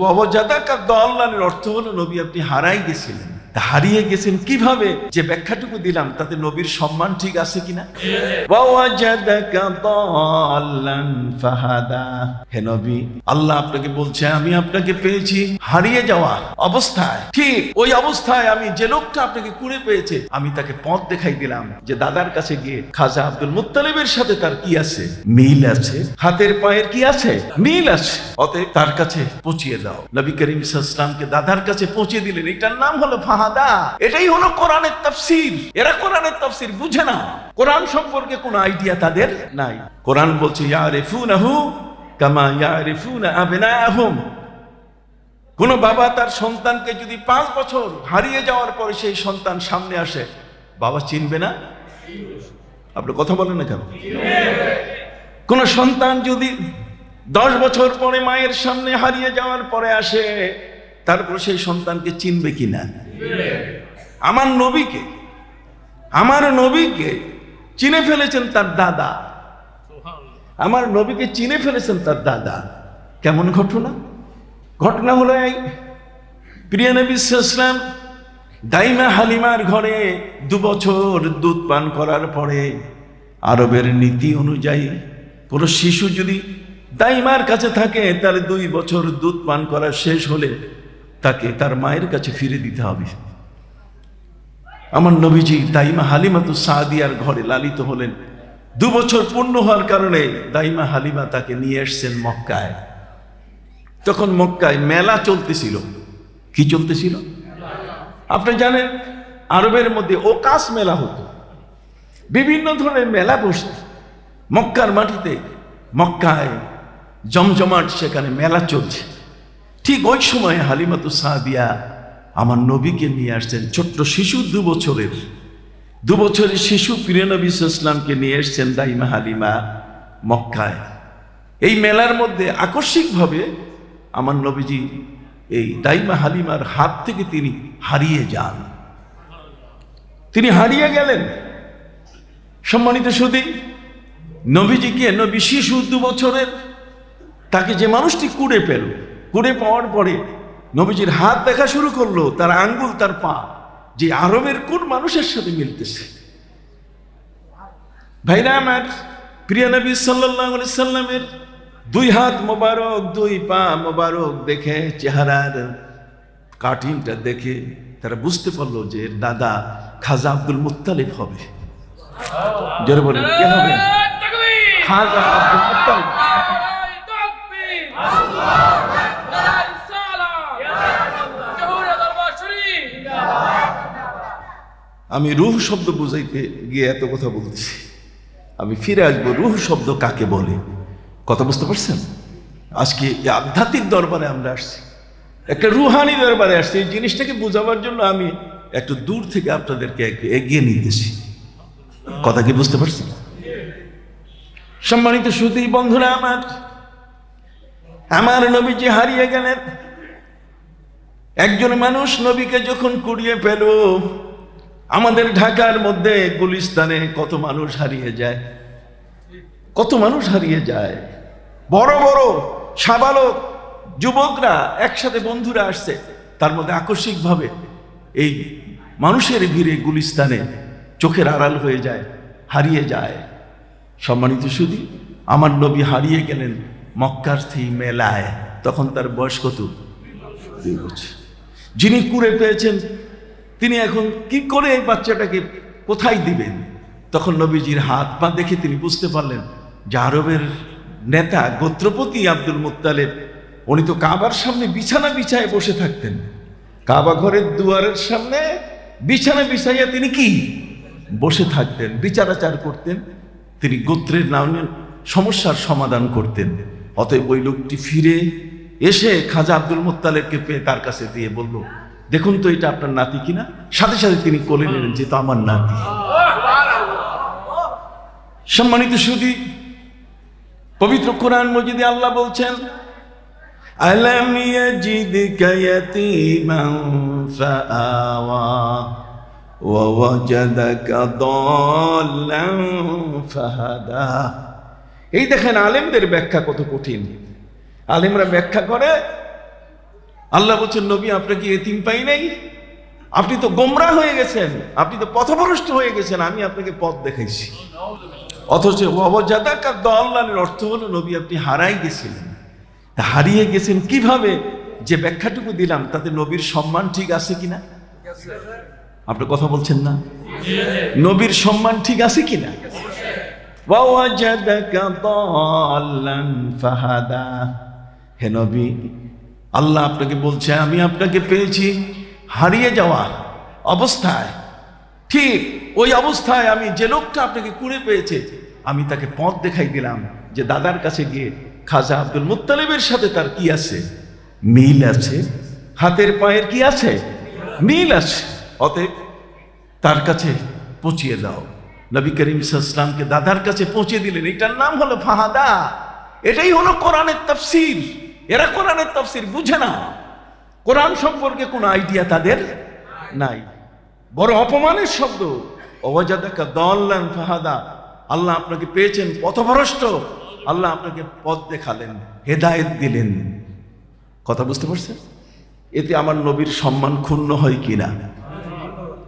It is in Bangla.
ওয়াজাদাকা দাল্লানের অর্থ হলো নবী আপনি হারাই গেছিলেন। হারিয়ে গেছেন কিভাবে? যে ব্যাখ্যাটুকু দিলাম তাতে নবীর সম্মান ঠিক আছে কিনা? ওয়াজাদাকা দাল্লান ফাহাদা। হে নবী, আল্লাহ আপনাকে বলছে আমি আপনাকে পেয়েছি হারিয়ে যাওয়া অবস্থায়। ঠিক ওই অবস্থায় আমি যে লোকটা আপনাকে কুড়ে পেয়েছে আমি তাকে পথ দেখাই দিলাম যে দাদার কাছে গিয়ে খাজা আব্দুল মুত্তালিবের সাথে তার কি আছে? মিল আছে। হাতের পায়ের কি আছে? মিল আছে। অতএব তার কাছে পৌঁছিয়ে দাও। নবী করিম সাল্লাল্লাহু আলাইহি ওয়াসাল্লামকে দাদার কাছে পৌঁছে দিলেন। এটার নাম হলো ফাহাদা। এটাই হলো কোরআনের তাফসীর। এরা কোরআনের তাফসীর বুঝে না, কোরআন সম্পর্কে কোনো আইডিয়া তাদের নাই। কোরআন বলছে ইয়ারিফুনাহু কামা ইয়ারিফুনা আবনাআহুম। কোন বাবা তার সন্তানকে যদি 5 বছর হারিয়ে যাওয়ার পরে সেই সন্তান সামনে আসে, বাবা চিনবে না? আপনি কথা বলেন না কেন? কোন সন্তান যদি 10 বছর পরে মায়ের সামনে হারিয়ে যাওয়ার পরে আসে, তারপর সেই সন্তানকে চিনবে কিনা? আমার নবীকে চিনে ফেলেছেন তার দাদা। আমার নবীকে চিনে ফেলেছেন তার দাদা। কেমন ঘটনা? ঘটনা হলো এই, প্রিয় নবী সাল্লাল্লাহু আলাইহি ওয়াসাল্লাম দাইমা হালিমার ঘরে 2 বছর দুধ পান করার পরে, আরবের নীতি অনুযায়ী কোনো শিশু যদি দাইমার কাছে থাকে তাহলে 2 বছর দুধ পান করা শেষ হলে তাকে তার মায়ের কাছে ফিরে দিতে হবে। আমার নবীজি দাইমা হালিমাতুস সাদিয়ার ঘরে লালিত হলেন। 2 বছর পূর্ণ হওয়ার কারণে দাইমা হালিমা তাকে নিয়ে এসেছেন মক্কায়। তখন মক্কায় মেলা চলতেছিল। কি চলতেছিল? আপনি জানেন আরবের মধ্যে ওকাস মেলা হতো, বিভিন্ন ধরনের মেলা বসত মক্কার মাটিতে। মক্কায় জমজমাট, সেখানে মেলা চলছে। ঠিক ওই সময় হালিমাতুস সাদিয়া আমার নবীকে নিয়ে আসছেন। ছোট্ট শিশু, 2 বছরের শিশু প্রিয় নবী সাল্লাল্লাহু আলাইহি ওয়াসাল্লামকে নিয়ে এসছেন দাইমা হালিমা মক্কায়। এই মেলার মধ্যে আকস্মিকভাবে আমার নবীজি এই দাইমা হালিমার হাত থেকে তিনি হারিয়ে যান। তিনি হারিয়ে গেলেন। সম্মানিত সুধী, নবীজিকে, নবী শিশু 2 বছরের, তাকে যে মানুষটি কুড়ে পেল, কুড়ে পাওয়ার পরে নবীজির হাত দেখা শুরু করলো, তার আঙ্গুল, তার পা যে আরবের কোন মানুষের সাথে মিলতেছে। ভাইরা আমার, প্রিয় নবী সাল্লাল্লাহু আলাইহি সাল্লামের 2 হাত মোবারক, 2 পা মোবারক দেখে, চেহারার কাটিংটা দেখে তারা বুঝতে পারলো যে দাদা খাজা আব্দুল মুত্তালিব হবে। জোরে বলেন, কে হবে? খাজা আব্দুল মুত্তালিব। আমি রূহ শব্দ বুঝাইতে গিয়ে এত কথা বলতেছি, আমি ফিরে আসবো রূহ শব্দ কাকে বলে। কথা বুঝতে পারছেন? আজকে এই আধ্যাত্মিক দরবারে আমরা আসছি, একটা রুহানি দরবারে আসছি। এই জিনিসটাকে বোঝাবার জন্য আমি একটু দূর থেকে আপনাদেরকে এগিয়ে নিতেছি। কথা কি বুঝতে পারছেন? সম্মানিত সুধী বন্ধুরা আমার নবীজি হারিয়ে গেলেন। একজন মানুষ নবীকে যখন কুড়িয়ে পেল, আমাদের ঢাকার মধ্যে গুলিস্তানে কত মানুষ হারিয়ে যায়, কত মানুষ হারিয়ে যায়। বড় বড় সাবালক যুবকরা একসাথে, বন্ধুরা আসছে, তার মধ্যে আকস্মিকভাবে এই মানুষের ভিড়ে গুলিস্তানে চোখের আড়াল হয়ে যায়, হারিয়ে যায়। সম্মানিত সুধী, আমার নবী হারিয়ে গেলেন মক্কার সেই মেলায়। তখন তার বয়স কত? 2 বছর। যিনি কুড়ে পেয়েছেন তিনি এখন কি করে এই বাচ্চাটাকে কোথায় দিবেন? তখন নবীজির হাত পা দেখে তিনি বুঝতে পারলেন যে আরবের নেতা গোত্রপতি আব্দুল মুত্তালিব, উনি তো কাবার সামনে বিছানা বিছায় বসে থাকতেন। কাবা ঘরের দুয়ারের সামনে বিছানা বিছাইয়া তিনি কি বসে থাকতেন, বিচারাচার করতেন। তিনি গোত্রের নামে সমস্যার সমাধান করতেন। অতএব ওই লোকটি ফিরে এসে খাজা আব্দুল মুত্তালিবকে পেয়ে তার কাছে দিয়ে বলল, দেখুন তো এটা আপনার নাতি কিনা? সাথে সাথে তিনি কোলে নিলেন, যে তো আমার নাতি। সম্মানিত সুধী, পবিত্র কোরআন মজিদে আল্লাহ বলছেন, আলাম ইয়াজিদকা ইয়াতীমান ফাআওয়া ওয়া ওয়াজাদাকা দাল্লান ফাহাদা। এই দেখেন আলেমদের ব্যাখ্যা কত কঠিন। আলেমরা ব্যাখ্যা করে আল্লাহ বলছেন নবী আপনাকে এতিম পাই নাই, আপনি তো গোমরা হয়ে গেছেন, আপনি তো পথভ্রষ্ট হয়ে গেছেন, আমি আপনাকে পথ দেখাইছি। অথচ ওয়াজাদাকা দাল্লানের অর্থ হলো নবী আপনি হারাই গেছিলেন। হারিয়ে গেছেন কিভাবে, যে ব্যাখ্যাটুকু দিলাম তাতে নবীর সম্মান ঠিক আছে কিনা? আপনি কথা বলছেন না? নবীর সম্মান ঠিক আছে কিনা? ওয়াজাদাকা দাল্লান ফাহাদা, হে নবী আল্লাহ আপনাকে বলছে আমি আপনাকে পেয়েছি হারিয়ে যাওয়া অবস্থায়, ঠিক ওই অবস্থায় আমি যে লোকটা আপনাকে কুড়ে পেয়েছে আমি তাকে পথ দেখাই দিলাম, যে দাদার কাছে গিয়ে খাজা আব্দুল মুত্তালিবের সাথে তার কি আছে? মিল আছে। হাতের পায়ের কি আছে? মিল আছে। অতএব তার কাছে পৌঁছিয়ে দাও। নবী করিম সাল্লাল্লাহু আলাইহি ওয়াসাল্লামকে দাদার কাছে পৌঁছে দিলেন। এটার নাম হলো ফাহাদা। এটাই হলো কোরআনের তাফসীর। এরা কোরআনের তাফসীর বুঝে না, কোরআন সম্পর্কে কোনো আইডিয়া তাদের নাই। বড় অপমানের শব্দ। ওয়াজাদাকা দাল্লান ফাহাদা, আল্লাহ আপনাকে পেয়েছেন পথভ্রষ্ট, আল্লাহ আপনাকে পথ দেখালেন, হেদায়েত দিলেন। কথা বুঝতে পারছেন? এতে আমার নবীর সম্মান ক্ষুণ্ণ হয় কিনা?